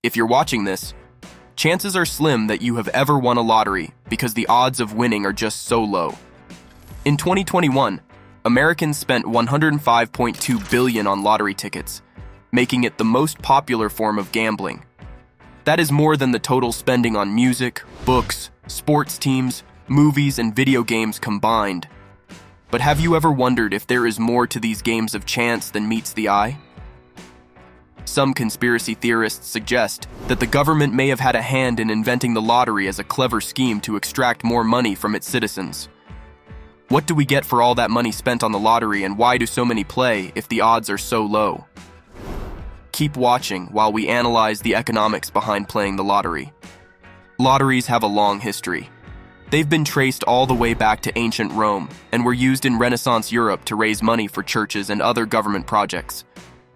If you're watching this, chances are slim that you have ever won a lottery because the odds of winning are just so low. In 2021, Americans spent $105.2 billion on lottery tickets, making it the most popular form of gambling. That is more than the total spending on music, books, sports teams, movies, and video games combined. But have you ever wondered if there is more to these games of chance than meets the eye? Some conspiracy theorists suggest that the government may have had a hand in inventing the lottery as a clever scheme to extract more money from its citizens. What do we get for all that money spent on the lottery, and why do so many play if the odds are so low? Keep watching while we analyze the economics behind playing the lottery. Lotteries have a long history. They've been traced all the way back to ancient Rome and were used in Renaissance Europe to raise money for churches and other government projects.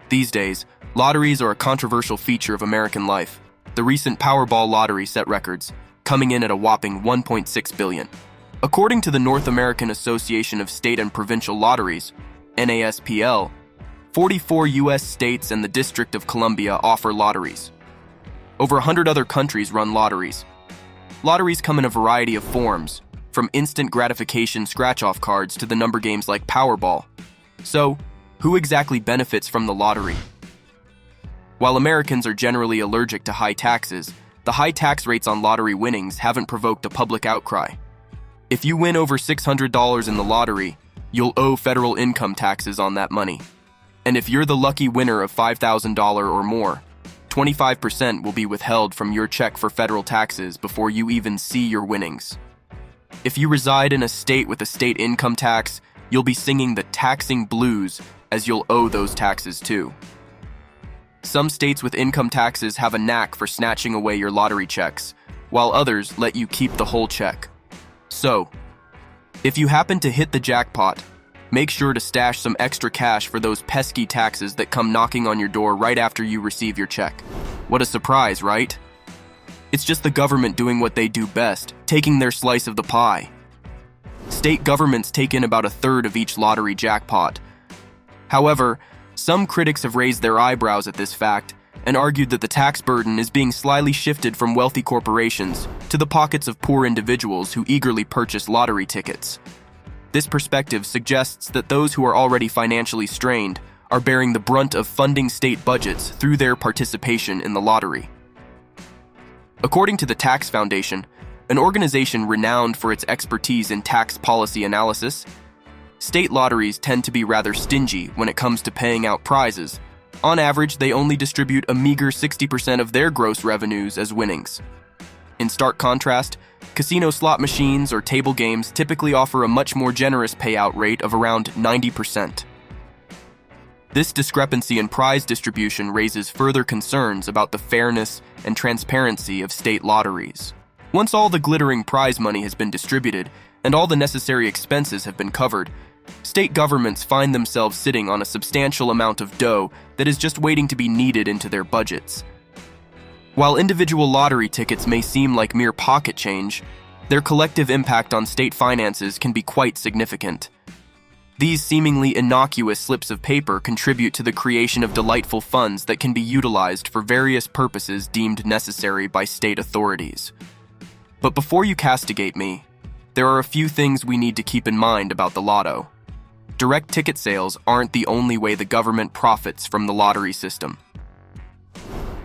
These days, lotteries are a controversial feature of American life. The recent Powerball lottery set records, coming in at a whopping $1.6 billion. According to the North American Association of State and Provincial Lotteries, NASPL, 44 U.S. states and the District of Columbia offer lotteries. Over 100 other countries run lotteries. Lotteries come in a variety of forms, from instant gratification scratch-off cards to the number games like Powerball. So, who exactly benefits from the lottery? While Americans are generally allergic to high taxes, the high tax rates on lottery winnings haven't provoked a public outcry. If you win over $600 in the lottery, you'll owe federal income taxes on that money. And if you're the lucky winner of $5,000 or more, 25% will be withheld from your check for federal taxes before you even see your winnings. If you reside in a state with a state income tax, you'll be singing the taxing blues as you'll owe those taxes too. Some states with income taxes have a knack for snatching away your lottery checks, while others let you keep the whole check. So, if you happen to hit the jackpot, make sure to stash some extra cash for those pesky taxes that come knocking on your door right after you receive your check. What a surprise, right? It's just the government doing what they do best, taking their slice of the pie. State governments take in about a third of each lottery jackpot. However, some critics have raised their eyebrows at this fact and argued that the tax burden is being slyly shifted from wealthy corporations to the pockets of poor individuals who eagerly purchase lottery tickets. This perspective suggests that those who are already financially strained are bearing the brunt of funding state budgets through their participation in the lottery. According to the Tax Foundation, an organization renowned for its expertise in tax policy analysis, state lotteries tend to be rather stingy when it comes to paying out prizes. On average, they only distribute a meager 60% of their gross revenues as winnings. In stark contrast, casino slot machines or table games typically offer a much more generous payout rate of around 90%. This discrepancy in prize distribution raises further concerns about the fairness and transparency of state lotteries. Once all the glittering prize money has been distributed and all the necessary expenses have been covered, state governments find themselves sitting on a substantial amount of dough that is just waiting to be kneaded into their budgets. While individual lottery tickets may seem like mere pocket change, their collective impact on state finances can be quite significant. These seemingly innocuous slips of paper contribute to the creation of delightful funds that can be utilized for various purposes deemed necessary by state authorities. But before you castigate me, there are a few things we need to keep in mind about the lotto. Direct ticket sales aren't the only way the government profits from the lottery system.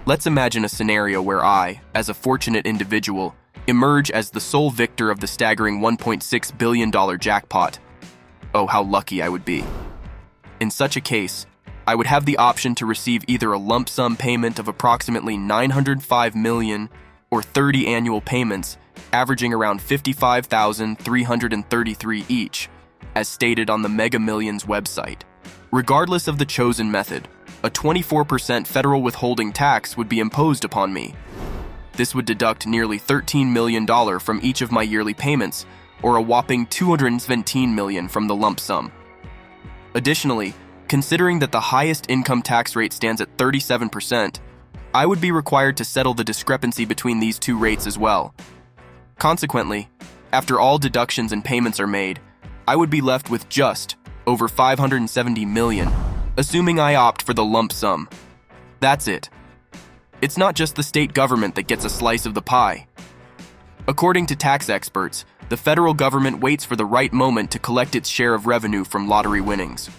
Let's imagine a scenario where I, as a fortunate individual, emerge as the sole victor of the staggering $1.6 billion jackpot. Oh, how lucky I would be. In such a case, I would have the option to receive either a lump sum payment of approximately $905 million or 30 annual payments averaging around $55,333 each, as stated on the Mega Millions website. Regardless of the chosen method, a 24% federal withholding tax would be imposed upon me. This would deduct nearly $13 million from each of my yearly payments, or a whopping $217 million from the lump sum. Additionally, considering that the highest income tax rate stands at 37%, I would be required to settle the discrepancy between these two rates as well. Consequently, after all deductions and payments are made, I would be left with just over $570 million, assuming I opt for the lump sum. That's it. It's not just the state government that gets a slice of the pie. According to tax experts, the federal government waits for the right moment to collect its share of revenue from lottery winnings.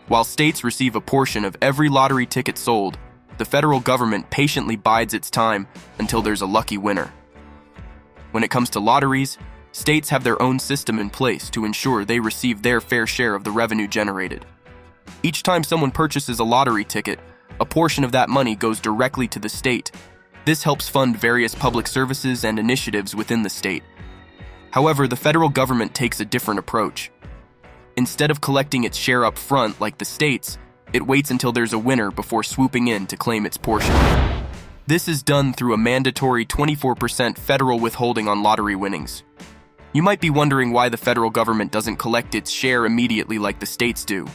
While states receive a portion of every lottery ticket sold, the federal government patiently bides its time until there's a lucky winner. When it comes to lotteries, states have their own system in place to ensure they receive their fair share of the revenue generated. Each time someone purchases a lottery ticket, a portion of that money goes directly to the state. This helps fund various public services and initiatives within the state. However, the federal government takes a different approach. Instead of collecting its share up front like the states, it waits until there's a winner before swooping in to claim its portion. This is done through a mandatory 24% federal withholding on lottery winnings. You might be wondering why the federal government doesn't collect its share immediately like the states do.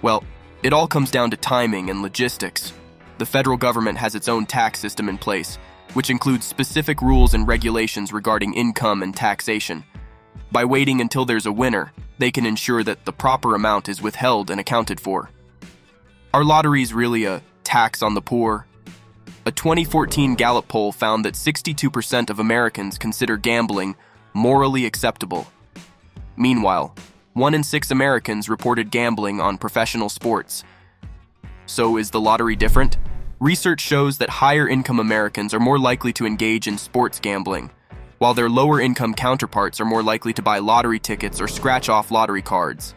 Well, it all comes down to timing and logistics. The federal government has its own tax system in place, which includes specific rules and regulations regarding income and taxation. By waiting until there's a winner, they can ensure that the proper amount is withheld and accounted for. Are lotteries really a tax on the poor? A 2014 Gallup poll found that 62% of Americans consider gambling morally acceptable. Meanwhile, 1 in 6 Americans reported gambling on professional sports. So is the lottery different? Research shows that higher-income Americans are more likely to engage in sports gambling, while their lower-income counterparts are more likely to buy lottery tickets or scratch-off lottery cards.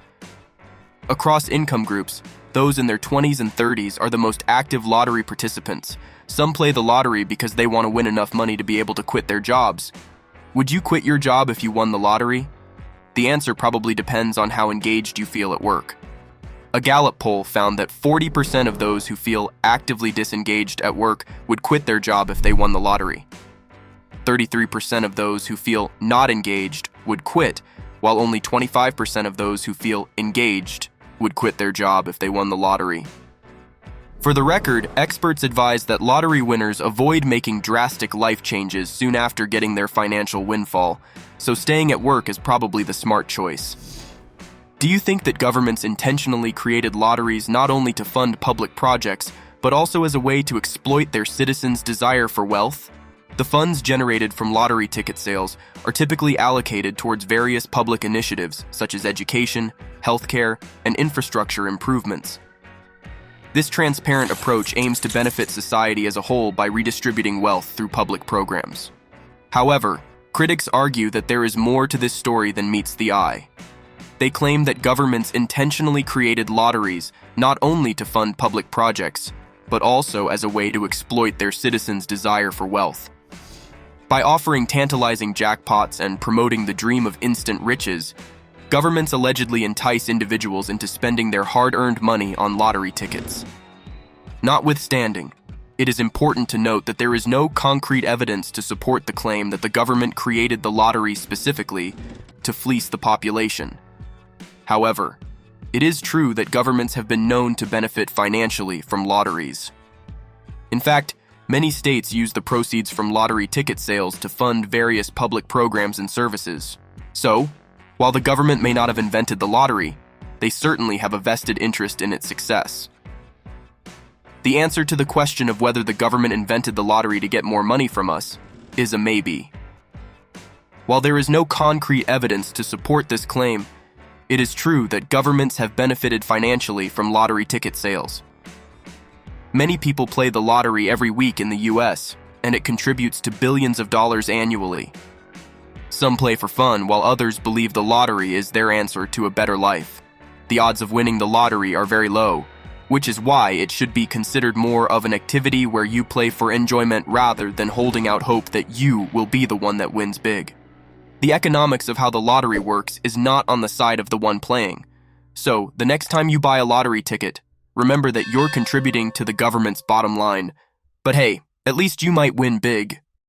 Across income groups, those in their 20s and 30s are the most active lottery participants. Some play the lottery because they want to win enough money to be able to quit their jobs. Would you quit your job if you won the lottery? The answer probably depends on how engaged you feel at work. A Gallup poll found that 40% of those who feel actively disengaged at work would quit their job if they won the lottery. 33% of those who feel not engaged would quit, while only 25% of those who feel engaged would quit their job if they won the lottery. For the record, experts advise that lottery winners avoid making drastic life changes soon after getting their financial windfall, so staying at work is probably the smart choice. Do you think that governments intentionally created lotteries not only to fund public projects, but also as a way to exploit their citizens' desire for wealth? The funds generated from lottery ticket sales are typically allocated towards various public initiatives such as education, healthcare, and infrastructure improvements. This transparent approach aims to benefit society as a whole by redistributing wealth through public programs. However, critics argue that there is more to this story than meets the eye. They claim that governments intentionally created lotteries not only to fund public projects, but also as a way to exploit their citizens' desire for wealth. By offering tantalizing jackpots and promoting the dream of instant riches, governments allegedly entice individuals into spending their hard-earned money on lottery tickets. Notwithstanding, it is important to note that there is no concrete evidence to support the claim that the government created the lottery specifically to fleece the population. However, it is true that governments have been known to benefit financially from lotteries. In fact, many states use the proceeds from lottery ticket sales to fund various public programs and services. So, while the government may not have invented the lottery, they certainly have a vested interest in its success. The answer to the question of whether the government invented the lottery to get more money from us is a maybe. While there is no concrete evidence to support this claim, it is true that governments have benefited financially from lottery ticket sales. Many people play the lottery every week in the US, and it contributes to billions of dollars annually. Some play for fun, while others believe the lottery is their answer to a better life. The odds of winning the lottery are very low, which is why it should be considered more of an activity where you play for enjoyment rather than holding out hope that you will be the one that wins big. The economics of how the lottery works is not on the side of the one playing. So, the next time you buy a lottery ticket, remember that you're contributing to the government's bottom line. But hey, at least you might win big.